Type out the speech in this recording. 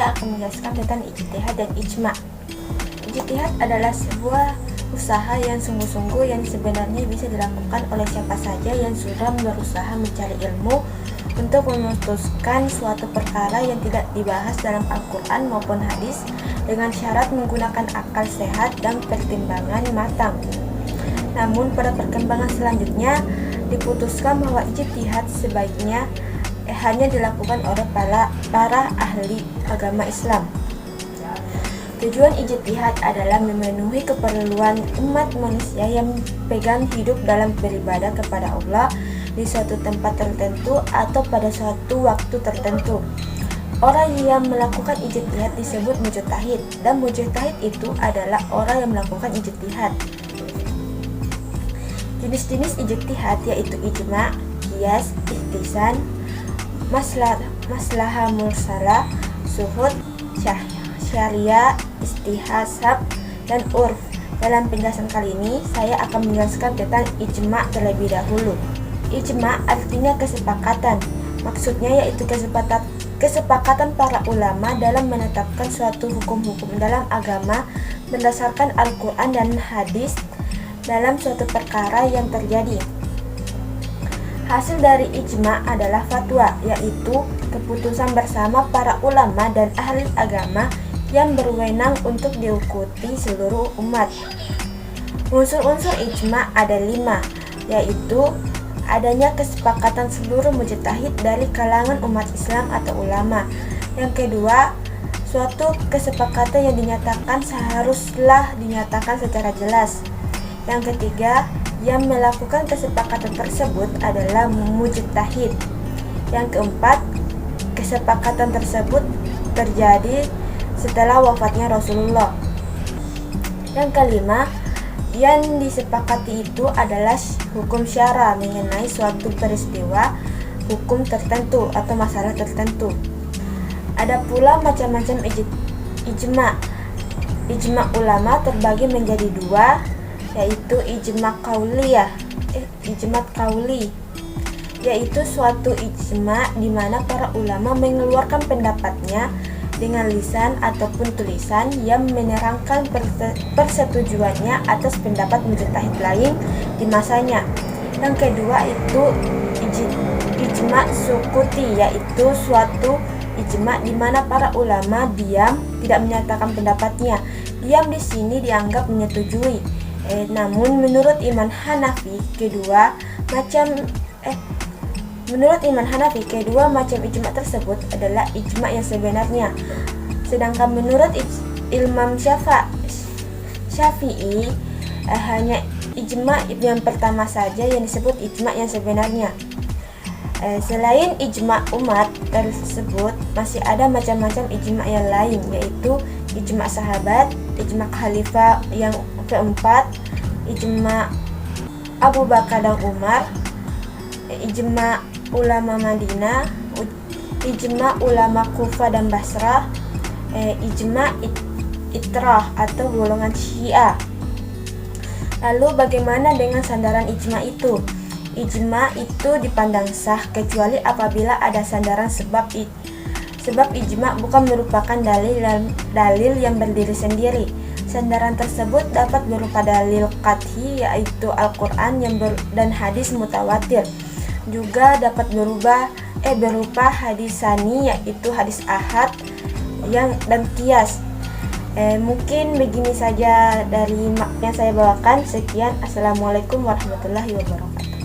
saya akan menjelaskan tentang ijtihad dan ijma'. Ijtihad adalah sebuah usaha yang sungguh-sungguh yang sebenarnya bisa dilakukan oleh siapa saja yang sudah berusaha mencari ilmu untuk memutuskan suatu perkara yang tidak dibahas dalam Al-Quran maupun hadis dengan syarat menggunakan akal sehat dan pertimbangan matang. Namun pada perkembangan selanjutnya diputuskan bahwa ijtihad sebaiknya hanya dilakukan oleh para ahli agama Islam. Tujuan ijtihad adalah memenuhi keperluan umat manusia yang pegang hidup dalam beribadah kepada Allah di suatu tempat tertentu atau pada suatu waktu tertentu. Orang yang melakukan ijtihad disebut mujtahid, dan mujtahid itu adalah orang yang melakukan ijtihad. Jenis-jenis ijtihad yaitu ijma', qiyas, ihtisan, maslahah mursalah, suhud, syariah, istihsab, dan urf. Dalam penjelasan kali ini, saya akan menjelaskan tentang ijma' terlebih dahulu. Ijma' artinya kesepakatan. Maksudnya yaitu kesepakatan para ulama dalam menetapkan suatu hukum-hukum dalam agama berdasarkan Al-Quran dan hadis dalam suatu perkara yang terjadi. Hasil dari ijma' adalah fatwa, yaitu keputusan bersama para ulama dan ahli agama yang berwenang untuk diikuti seluruh umat. Unsur-unsur ijma' ada 5, yaitu adanya kesepakatan seluruh mujtahid dari kalangan umat Islam atau ulama. Yang kedua, suatu kesepakatan yang dinyatakan seharuslah dinyatakan secara jelas. Yang ketiga, yang melakukan kesepakatan tersebut adalah mujtahid. Yang keempat, kesepakatan tersebut terjadi setelah wafatnya Rasulullah. Yang kelima, yang disepakati itu adalah hukum syara mengenai suatu peristiwa hukum tertentu atau masalah tertentu. Ada pula macam-macam ijma'. Ijma' ulama terbagi menjadi 2, yaitu ijma' qauli, yaitu suatu ijma' di mana para ulama mengeluarkan pendapatnya dengan lisan ataupun tulisan yang menerangkan persetujuannya atas pendapat mujtahid lain di masanya. Yang kedua itu ijma' sukuti, yaitu suatu ijma' di mana para ulama diam, tidak menyatakan pendapatnya. Diam di sini dianggap menyetujui. Namun menurut Imam Hanafi, kedua macam ijma' tersebut adalah ijma' yang sebenarnya. Sedangkan menurut Imam Syafi'i, hanya ijma' yang pertama saja yang disebut ijma' yang sebenarnya. Selain ijma' umat tersebut, masih ada macam-macam ijma' yang lain, yaitu ijma' sahabat, ijma' khalifah yang keempat, ijma' Abu Bakar dan Umar, ijma' ulama Madinah, ijma' ulama Kufah dan Basrah, ijma' itrah atau golongan Syiah. Lalu bagaimana dengan sandaran ijma' itu? Ijma' itu dipandang sah kecuali apabila ada sandaran sebab ijma' bukan merupakan dalil yang berdiri sendiri. Sandaran tersebut dapat berupa dalil qat'i, yaitu Al-Quran dan hadis mutawatir. Juga dapat berupa hadis sani, yaitu hadis ahad dan qiyas. Mungkin begini saja dari yang saya bawakan. Sekian, assalamualaikum warahmatullahi wabarakatuh.